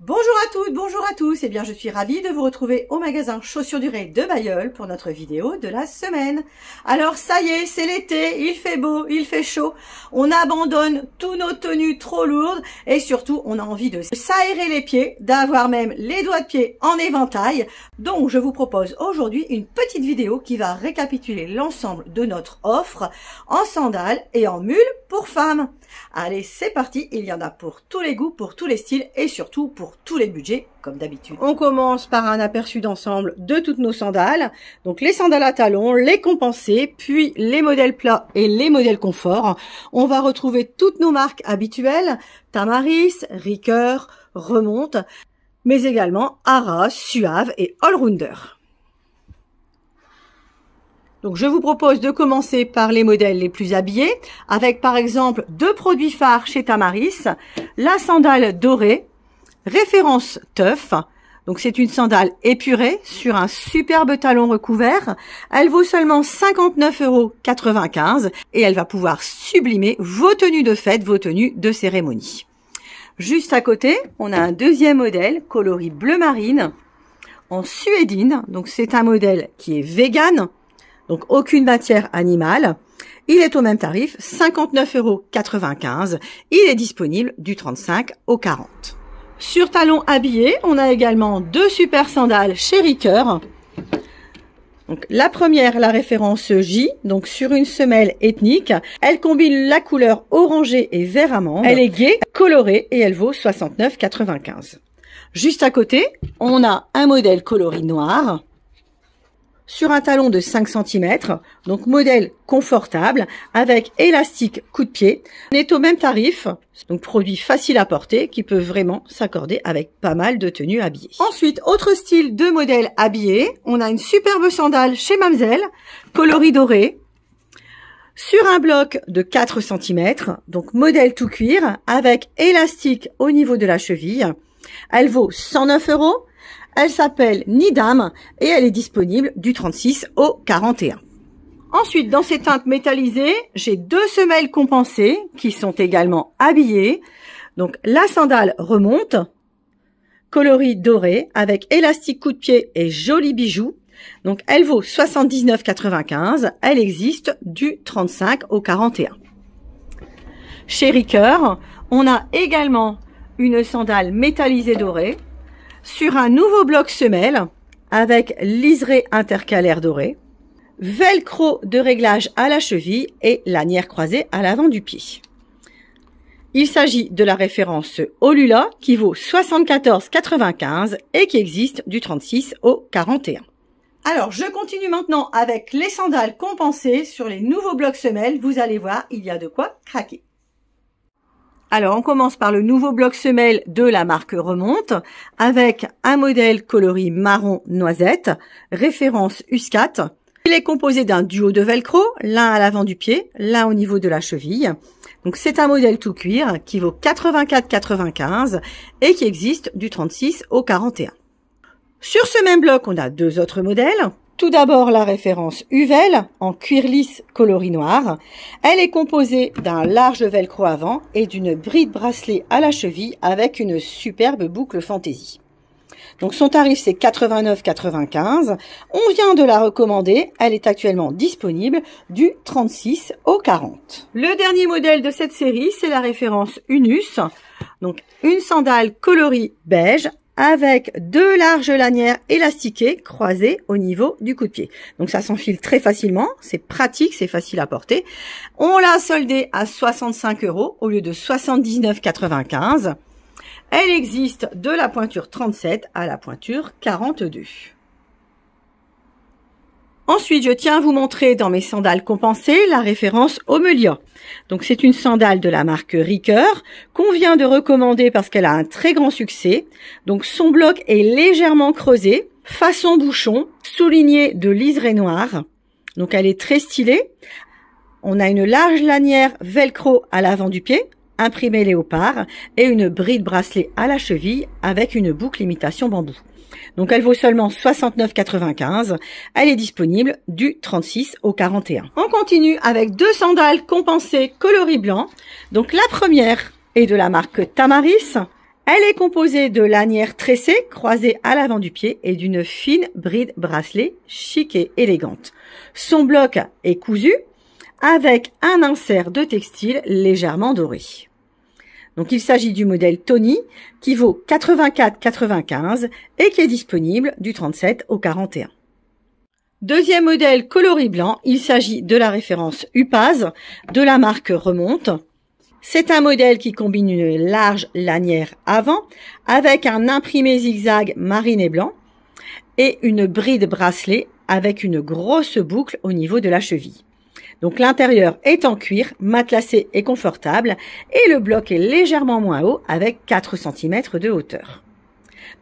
Bonjour à toutes, bonjour à tous, et bien je suis ravie de vous retrouver au magasin Chaussures du Ré de Bailleul pour notre vidéo de la semaine. Alors ça y est, c'est l'été, il fait beau, il fait chaud, on abandonne tous nos tenues trop lourdes et surtout on a envie de s'aérer les pieds, d'avoir même les doigts de pied en éventail. Donc je vous propose aujourd'hui une petite vidéo qui va récapituler l'ensemble de notre offre en sandales et en mules pour femmes. Allez, c'est parti, il y en a pour tous les goûts, pour tous les styles et surtout pour tous les budgets, comme d'habitude. On commence par un aperçu d'ensemble de toutes nos sandales. Donc les sandales à talons, les compensées, puis les modèles plats et les modèles confort. On va retrouver toutes nos marques habituelles, Tamaris, Ricoeur, Remonte, mais également Ara, Suave et Allrounder. Donc je vous propose de commencer par les modèles les plus habillés, avec par exemple deux produits phares chez Tamaris, la sandale dorée, référence Teuf. Donc c'est une sandale épurée sur un superbe talon recouvert. Elle vaut seulement 59,95 € et elle va pouvoir sublimer vos tenues de fête, vos tenues de cérémonie. Juste à côté, on a un deuxième modèle coloris bleu marine en suédine. Donc c'est un modèle qui est vegan. Donc, aucune matière animale. Il est au même tarif, 59,95 €. Il est disponible du 35 au 40. Sur talons habillés, on a également deux super sandales chez Ricoeur. Donc, la première, la référence J, donc sur une semelle ethnique. Elle combine la couleur orangée et vert amande. Elle est gaie, colorée et elle vaut 69,95 €. Juste à côté, on a un modèle coloris noir. Sur un talon de 5 cm, donc modèle confortable, avec élastique coup de pied. On est au même tarif, donc produit facile à porter, qui peut vraiment s'accorder avec pas mal de tenues habillées. Ensuite, autre style de modèle habillé, on a une superbe sandale chez Mamselle, coloris doré, sur un bloc de 4 cm, donc modèle tout cuir, avec élastique au niveau de la cheville. Elle vaut 109 €. Elle s'appelle Nidam et elle est disponible du 36 au 41. Ensuite, dans ces teintes métallisées, j'ai deux semelles compensées qui sont également habillées. Donc, la sandale Remonte, coloris doré avec élastique coup de pied et joli bijou. Donc, elle vaut 79,95 €. Elle existe du 35 au 41. Chez Ricoeur, on a également une sandale métallisée dorée sur un nouveau bloc semelle avec liseré intercalaire doré, velcro de réglage à la cheville et lanière croisée à l'avant du pied. Il s'agit de la référence Olula qui vaut 74,95 € et qui existe du 36 au 41. Alors, je continue maintenant avec les sandales compensées sur les nouveaux blocs semelles. Vous allez voir, il y a de quoi craquer. Alors, on commence par le nouveau bloc semelle de la marque Remonte avec un modèle coloris marron noisette, référence US4. Il est composé d'un duo de velcro, l'un à l'avant du pied, l'un au niveau de la cheville. Donc, c'est un modèle tout cuir qui vaut 84,95 € et qui existe du 36 au 41. Sur ce même bloc, on a deux autres modèles. Tout d'abord, la référence Uvel en cuir lisse coloris noir. Elle est composée d'un large velcro avant et d'une bride bracelet à la cheville avec une superbe boucle fantaisie. Donc son tarif c'est 89,95 €. On vient de la recommander. Elle est actuellement disponible du 36 au 40. Le dernier modèle de cette série, c'est la référence Unus. Donc une sandale coloris beige avec deux larges lanières élastiquées croisées au niveau du coup de pied. Donc ça s'enfile très facilement, c'est pratique, c'est facile à porter. On l'a soldée à 65 € au lieu de 79,95 €. Elle existe de la pointure 37 à la pointure 42. Ensuite, je tiens à vous montrer dans mes sandales compensées la référence Omelia. Donc, c'est une sandale de la marque Ricoeur qu'on vient de recommander parce qu'elle a un très grand succès. Donc, son bloc est légèrement creusé, façon bouchon, souligné de liseré noir. Donc, elle est très stylée. On a une large lanière velcro à l'avant du pied, imprimé léopard, et une bride bracelet à la cheville avec une boucle imitation bambou. Donc, elle vaut seulement 69,95 €. Elle est disponible du 36 au 41. On continue avec deux sandales compensées coloris blanc. Donc, la première est de la marque Tamaris. Elle est composée de lanières tressées croisées à l'avant du pied et d'une fine bride bracelet chic et élégante. Son bloc est cousu avec un insert de textile légèrement doré. Donc il s'agit du modèle Tony qui vaut 84,95 et qui est disponible du 37 au 41. Deuxième modèle coloris blanc, il s'agit de la référence Upaz de la marque Remonte. C'est un modèle qui combine une large lanière avant avec un imprimé zigzag marine et blanc et une bride bracelet avec une grosse boucle au niveau de la cheville. Donc l'intérieur est en cuir, matelassé et confortable et le bloc est légèrement moins haut avec 4 cm de hauteur.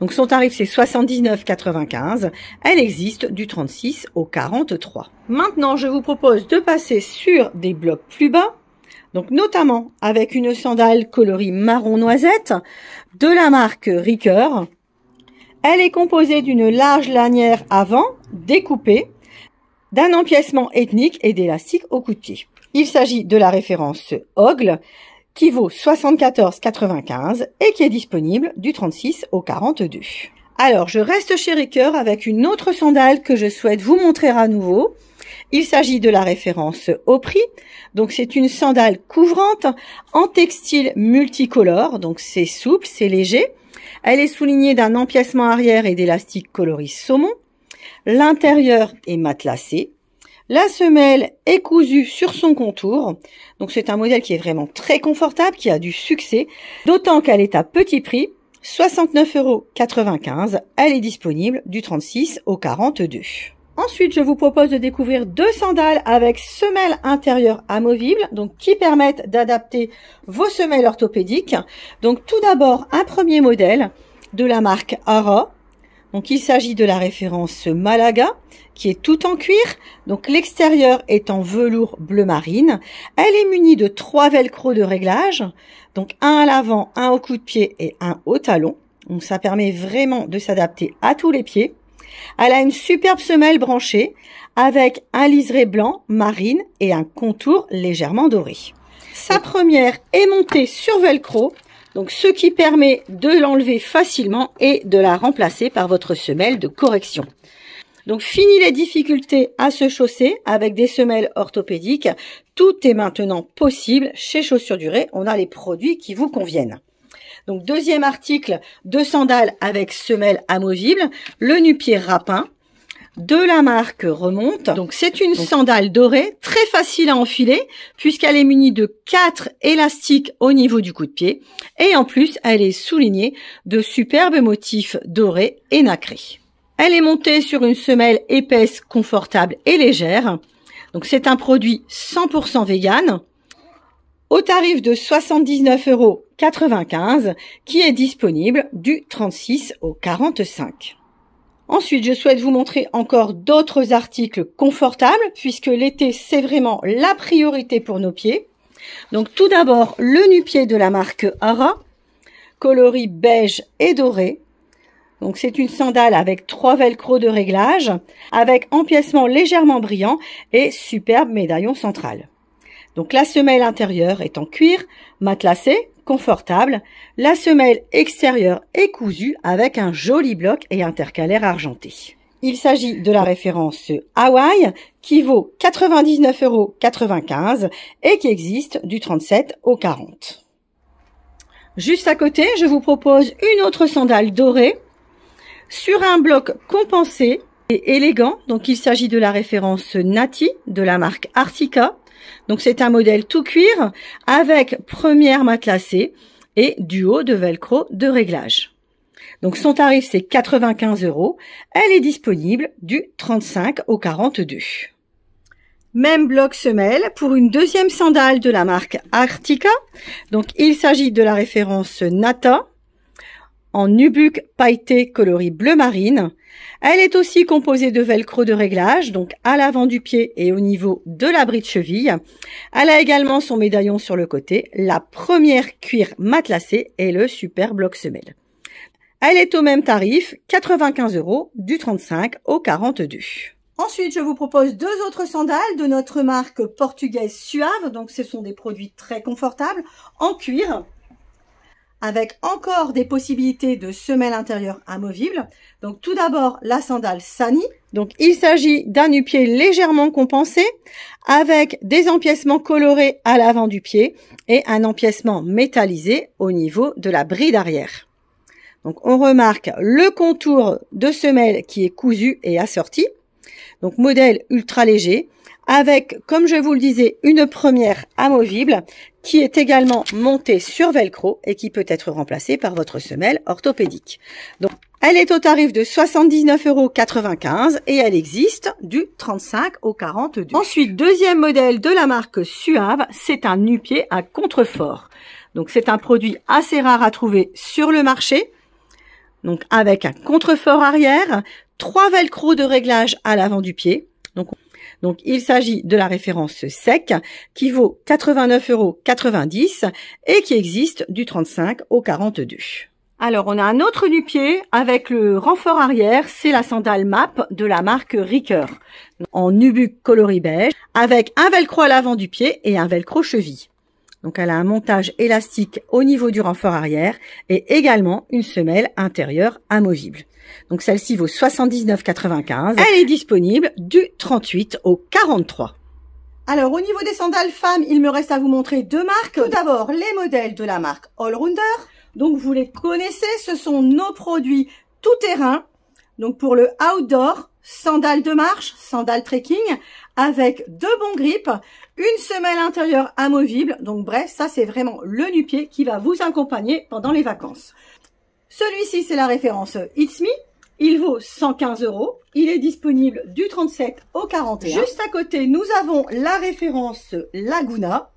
Donc son tarif c'est 79,95. Elle existe du 36 au 43. Maintenant je vous propose de passer sur des blocs plus bas. Donc notamment avec une sandale coloris marron noisette de la marque Ricoeur. Elle est composée d'une large lanière avant découpée, d'un empiècement ethnique et d'élastique au coup de pied. Il s'agit de la référence Ogle qui vaut 74,95 et qui est disponible du 36 au 42. Alors je reste chez Ricoeur avec une autre sandale que je souhaite vous montrer à nouveau. Il s'agit de la référence Opry. Donc c'est une sandale couvrante en textile multicolore. Donc c'est souple, c'est léger. Elle est soulignée d'un empiècement arrière et d'élastique coloris saumon. L'intérieur est matelassé. La semelle est cousue sur son contour. Donc c'est un modèle qui est vraiment très confortable, qui a du succès. D'autant qu'elle est à petit prix, 69,95 €. Elle est disponible du 36 au 42. Ensuite, je vous propose de découvrir deux sandales avec semelles intérieures amovibles, donc qui permettent d'adapter vos semelles orthopédiques. Donc tout d'abord, un premier modèle de la marque Ara. Donc il s'agit de la référence Malaga, qui est tout en cuir. Donc l'extérieur est en velours bleu marine. Elle est munie de 3 velcro de réglage, donc un à l'avant, un au coup de pied et un au talon. Donc ça permet vraiment de s'adapter à tous les pieds. Elle a une superbe semelle branchée avec un liseré blanc marine et un contour légèrement doré. Sa première est montée sur velcro, donc ce qui permet de l'enlever facilement et de la remplacer par votre semelle de correction. Donc fini les difficultés à se chausser avec des semelles orthopédiques. Tout est maintenant possible chez Chaussures Durées. On a les produits qui vous conviennent. Donc deuxième article de sandales avec semelle amovible, le nu-pied Rapin de la marque Remonte. Donc c'est une sandale dorée, très facile à enfiler puisqu'elle est munie de 4 élastiques au niveau du coup de pied et en plus elle est soulignée de superbes motifs dorés et nacrés. Elle est montée sur une semelle épaisse, confortable et légère. Donc c'est un produit 100% vegan au tarif de 79,95 € qui est disponible du 36 au 45. Ensuite, je souhaite vous montrer encore d'autres articles confortables puisque l'été, c'est vraiment la priorité pour nos pieds. Donc tout d'abord, le nu-pied de la marque Ara, coloris beige et doré. Donc c'est une sandale avec 3 velcro de réglage, avec empiècement légèrement brillant et superbe médaillon central. Donc la semelle intérieure est en cuir, matelassé, confortable. La semelle extérieure est cousue avec un joli bloc et intercalaire argenté. Il s'agit de la référence Hawaï qui vaut 99,95 € et qui existe du 37 au 40. Juste à côté, je vous propose une autre sandale dorée sur un bloc compensé et élégant. Donc il s'agit de la référence Nati de la marque Artica. Donc c'est un modèle tout cuir avec première matelassée et du haut de velcro de réglage. Donc son tarif c'est 95 €. Elle est disponible du 35 au 42. Même bloc semelle pour une deuxième sandale de la marque Artica. Donc il s'agit de la référence Nata en nubuck pailleté coloris bleu marine. Elle est aussi composée de velcro de réglage, donc à l'avant du pied et au niveau de la bride cheville. Elle a également son médaillon sur le côté, la première cuir matelassée et le super bloc semelle. Elle est au même tarif, 95 € du 35 au 42. Ensuite, je vous propose deux autres sandales de notre marque portugaise Suave. Donc ce sont des produits très confortables en cuir, avec encore des possibilités de semelles intérieures amovibles. Donc tout d'abord la sandale Sani. Donc il s'agit d'un nu-pied légèrement compensé avec des empiècements colorés à l'avant du pied et un empiècement métallisé au niveau de la bride arrière. Donc on remarque le contour de semelle qui est cousu et assorti. Donc modèle ultra léger avec, comme je vous le disais, une première amovible qui est également montée sur velcro et qui peut être remplacée par votre semelle orthopédique. Donc elle est au tarif de 79,95 € et elle existe du 35 au 42. Ensuite, deuxième modèle de la marque Suave, c'est un nu-pied à contrefort. Donc c'est un produit assez rare à trouver sur le marché. Donc avec un contrefort arrière, 3 velcro de réglage à l'avant du pied. Donc il s'agit de la référence sec qui vaut 89,90 € et qui existe du 35 au 42. Alors on a un autre nu-pied avec le renfort arrière, c'est la sandale Map de la marque Ricoeur en nubuck coloris beige avec un velcro à l'avant du pied et un velcro cheville. Donc elle a un montage élastique au niveau du renfort arrière et également une semelle intérieure amovible. Donc celle-ci vaut 79,95 €. Elle est disponible du 38 au 43. Alors au niveau des sandales femmes, il me reste à vous montrer deux marques. Tout d'abord les modèles de la marque Allrounder. Donc vous les connaissez, ce sont nos produits tout terrain. Donc pour le outdoor, sandales de marche, sandales trekking avec de bons grips, une semelle intérieure amovible. Donc bref, ça c'est vraiment le nu-pied qui va vous accompagner pendant les vacances. Celui-ci, c'est la référence It's Me. Il vaut 115 €. Il est disponible du 37 au 41. Juste à côté, nous avons la référence Laguna.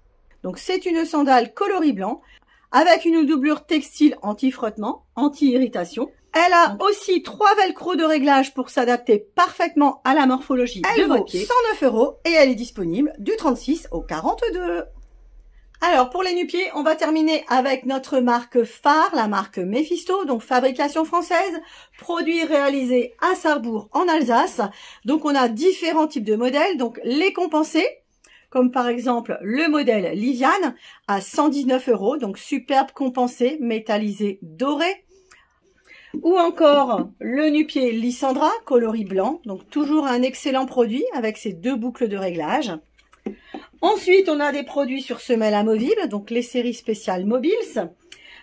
Donc, c'est une sandale coloris blanc avec une doublure textile anti-frottement, anti-irritation. Elle a aussi 3 velcro de réglage pour s'adapter parfaitement à la morphologie de votre pied. Elle vaut 109 € et elle est disponible du 36 au 42. Alors, pour les nu-pieds, on va terminer avec notre marque phare, la marque Mephisto, donc fabrication française, produit réalisé à Sarrebourg en Alsace. Donc, on a différents types de modèles, donc les compensés, comme par exemple le modèle Liviane à 119 €, donc superbe compensé, métallisé, doré. Ou encore le nu-pied Lysandra, coloris blanc, donc toujours un excellent produit avec ses 2 boucles de réglage. Ensuite, on a des produits sur semelle amovible, donc les séries spéciales Mobiles,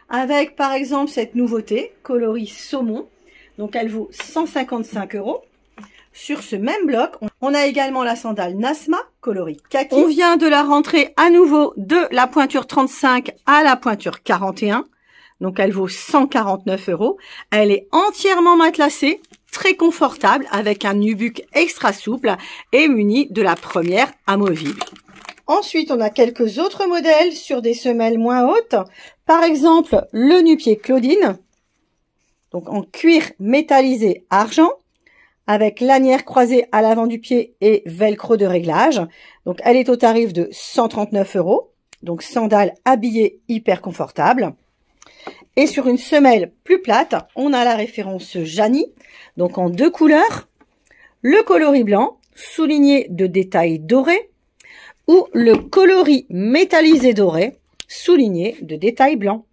avec par exemple cette nouveauté, coloris saumon, donc elle vaut 155 €. Sur ce même bloc, on a également la sandale Nasma, coloris kaki. On vient de la rentrer à nouveau de la pointure 35 à la pointure 41, donc elle vaut 149 €. Elle est entièrement matelassée, très confortable, avec un nubuck extra souple et muni de la première amovible. Ensuite, on a quelques autres modèles sur des semelles moins hautes. Par exemple, le nu-pied Claudine, donc en cuir métallisé argent, avec lanière croisée à l'avant du pied et velcro de réglage. Donc, elle est au tarif de 139 €. Donc, sandale habillée hyper confortable. Et sur une semelle plus plate, on a la référence Jani, donc en 2 couleurs. Le coloris blanc, souligné de détails dorés, ou le coloris métallisé doré, souligné de détails blancs.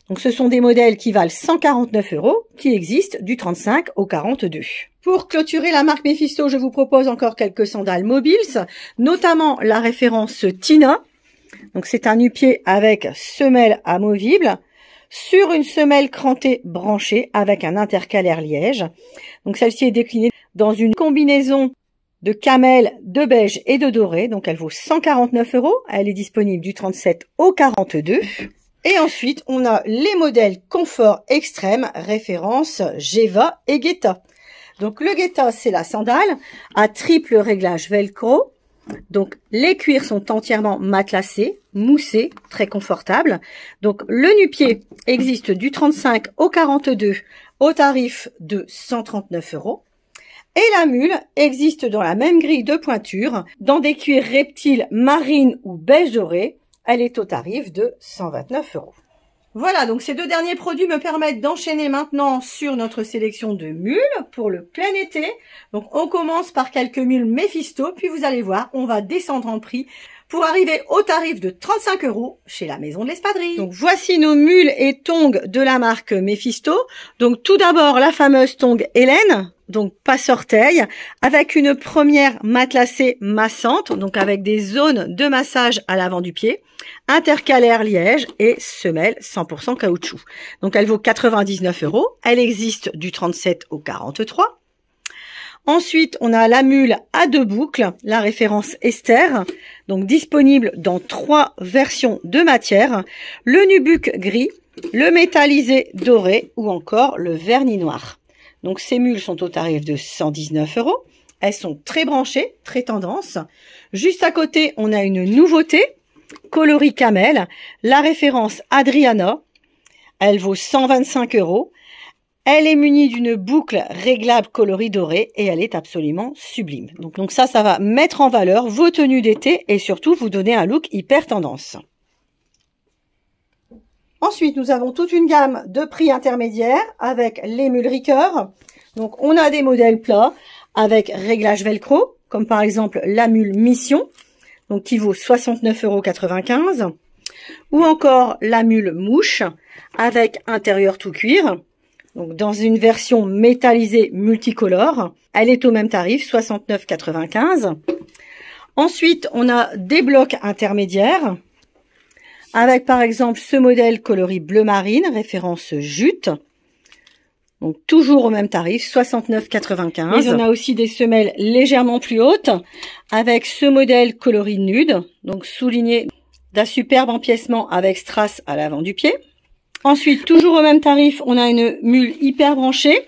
Donc ce sont des modèles qui valent 149 €, qui existent du 35 au 42. Pour clôturer la marque Mephisto, je vous propose encore quelques sandales Mobiles, notamment la référence Tina. Donc c'est un nu-pied avec semelle amovible, sur une semelle crantée branchée avec un intercalaire liège. Donc celle-ci est déclinée dans une combinaison de camel, de beige et de doré. Donc elle vaut 149 €. Elle est disponible du 37 au 42. Et ensuite, on a les modèles confort extrême, référence Geva et Guetta. Donc le Guetta, c'est la sandale à triple réglage velcro. Donc les cuirs sont entièrement matelassés, moussés, très confortables. Donc le nu-pied existe du 35 au 42 au tarif de 139 €. Et la mule existe dans la même grille de pointure, dans des cuirs reptiles marine ou beige doré. Elle est au tarif de 129 €. Voilà, donc ces deux derniers produits me permettent d'enchaîner maintenant sur notre sélection de mules pour le plein été. Donc on commence par quelques mules Mephisto, puis vous allez voir, on va descendre en prix pour arriver au tarif de 35 € chez la Maison de l'Espadrille. Donc voici nos mules et tongs de la marque Mephisto. Donc tout d'abord la fameuse tongue Hélène, donc passe-orteil, avec une première matelassée massante, donc avec des zones de massage à l'avant du pied, intercalaire liège et semelle 100% caoutchouc. Donc elle vaut 99 €. Elle existe du 37 au 43. Ensuite, on a la mule à 2 boucles, la référence Esther, donc disponible dans 3 versions de matière, le nubuck gris, le métallisé doré ou encore le vernis noir. Donc ces mules sont au tarif de 119 €. Elles sont très branchées, très tendance. Juste à côté, on a une nouveauté, coloris camel, la référence Adriana. Elle vaut 125 €. Elle est munie d'une boucle réglable coloris doré et elle est absolument sublime. Donc ça va mettre en valeur vos tenues d'été et surtout vous donner un look hyper tendance. Ensuite, nous avons toute une gamme de prix intermédiaires avec les mules Ricoeur. Donc on a des modèles plats avec réglage velcro, comme par exemple la mule Mission, donc qui vaut 69,95 €. Ou encore la mule Mouche avec intérieur tout cuir. Donc dans une version métallisée multicolore, elle est au même tarif, 69,95 €. Ensuite, on a des blocs intermédiaires, avec par exemple ce modèle coloris bleu marine, référence jute. Donc toujours au même tarif, 69,95 €. Mais on a aussi des semelles légèrement plus hautes, avec ce modèle coloris nude, donc souligné d'un superbe empiècement avec strass à l'avant du pied. Ensuite, toujours au même tarif, on a une mule hyper branchée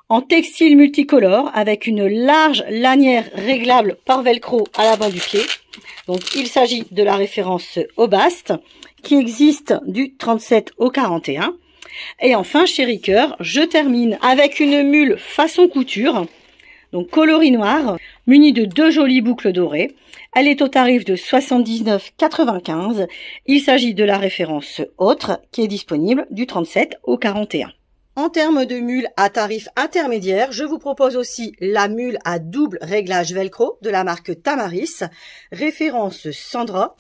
en textile multicolore avec une large lanière réglable par velcro à l'avant du pied. Donc, il s'agit de la référence Aubast qui existe du 37 au 41. Et enfin, chez Ricoeur, je termine avec une mule façon couture, donc coloris noir, munie de 2 jolies boucles dorées. Elle est au tarif de 79,95 €. Il s'agit de la référence Autre qui est disponible du 37 au 41. En termes de mules à tarif intermédiaire, je vous propose aussi la mule à double réglage velcro de la marque Tamaris, référence Sandra.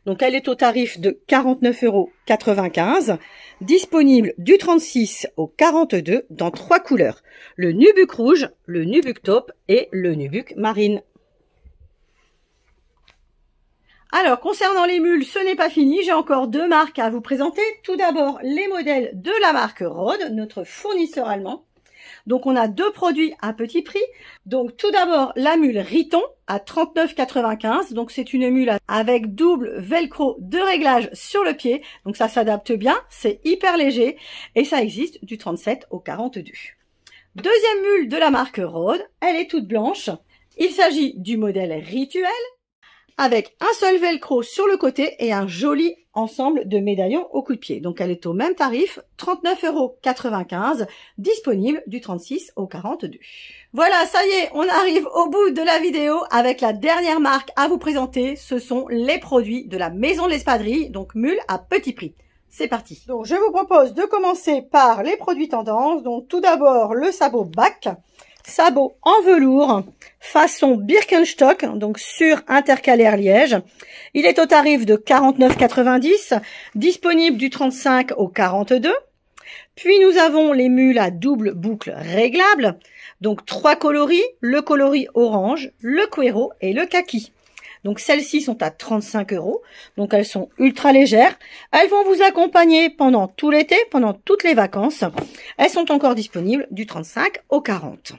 Donc elle est au tarif de 49,95 €, disponible du 36 au 42 dans 3 couleurs, le nubuck rouge, le nubuck taupe et le nubuck marine. Alors, concernant les mules, ce n'est pas fini. J'ai encore 2 marques à vous présenter. Tout d'abord, les modèles de la marque Rode, notre fournisseur allemand. Donc, on a 2 produits à petit prix. Donc, tout d'abord, la mule Riton à 39,95 €. Donc, c'est une mule avec double velcro de réglage sur le pied. Donc, ça s'adapte bien. C'est hyper léger. Et ça existe du 37 au 42. Deuxième mule de la marque Rode. Elle est toute blanche. Il s'agit du modèle Rituel, avec un seul velcro sur le côté et un joli ensemble de médaillons au coup de pied. Donc elle est au même tarif, 39,95 €, disponible du 36 au 42. Voilà, ça y est, on arrive au bout de la vidéo avec la dernière marque à vous présenter. Ce sont les produits de la Maison de l'Espadrille, donc mules à petit prix. C'est parti. Donc je vous propose de commencer par les produits tendance. Donc tout d'abord le sabot Bac. Sabot en velours, façon Birkenstock, donc sur intercalaire liège. Il est au tarif de 49,90 €, disponible du 35 au 42. Puis nous avons les mules à double boucle réglable, donc 3 coloris, le coloris orange, le cuero et le kaki. Donc celles-ci sont à 35 €, donc elles sont ultra légères. Elles vont vous accompagner pendant tout l'été, pendant toutes les vacances. Elles sont encore disponibles du 35 au 40.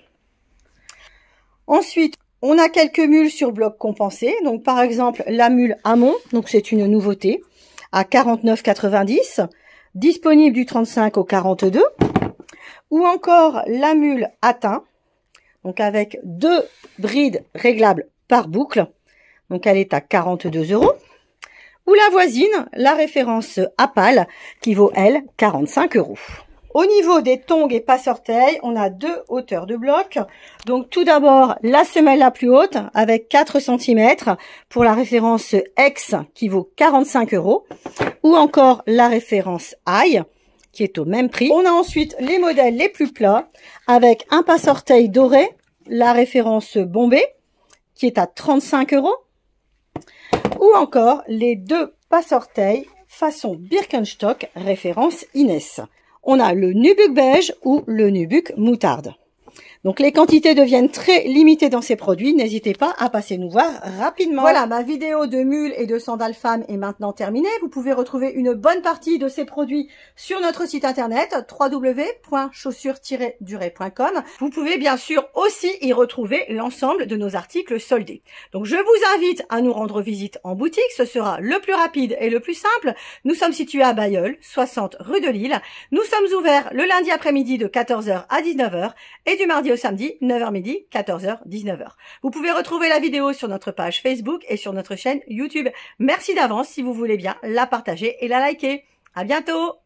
Ensuite, on a quelques mules sur bloc compensé. Donc, par exemple, la mule Amont. Donc, c'est une nouveauté à 49,90 €, disponible du 35 au 42. Ou encore la mule Atteint. Donc, avec 2 brides réglables par boucle. Donc, elle est à 42 €. Ou la voisine, la référence Apal, qui vaut, elle, 45 €. Au niveau des tongs et passe-orteils, on a 2 hauteurs de bloc. Donc tout d'abord, la semelle la plus haute avec 4 cm pour la référence X qui vaut 45 €. Ou encore la référence Aïe qui est au même prix. On a ensuite les modèles les plus plats avec un passe-orteil doré, la référence Bombay qui est à 35 €. ou encore les deux passe-orteils façon Birkenstock référence Inès. On a le nubuck beige ou le nubuck moutarde. Donc les quantités deviennent très limitées dans ces produits. N'hésitez pas à passer nous voir rapidement. Voilà, ma vidéo de mules et de sandales femmes est maintenant terminée. Vous pouvez retrouver une bonne partie de ces produits sur notre site internet www.chaussures-durée.com. Vous pouvez bien sûr aussi y retrouver l'ensemble de nos articles soldés. Donc je vous invite à nous rendre visite en boutique. Ce sera le plus rapide et le plus simple. Nous sommes situés à Bailleul, 60 rue de Lille. Nous sommes ouverts le lundi après-midi de 14h à 19h et du mardi au samedi, 9h midi, 14h, 19h. Vous pouvez retrouver la vidéo sur notre page Facebook et sur notre chaîne YouTube. Merci d'avance si vous voulez bien la partager et la liker. À bientôt!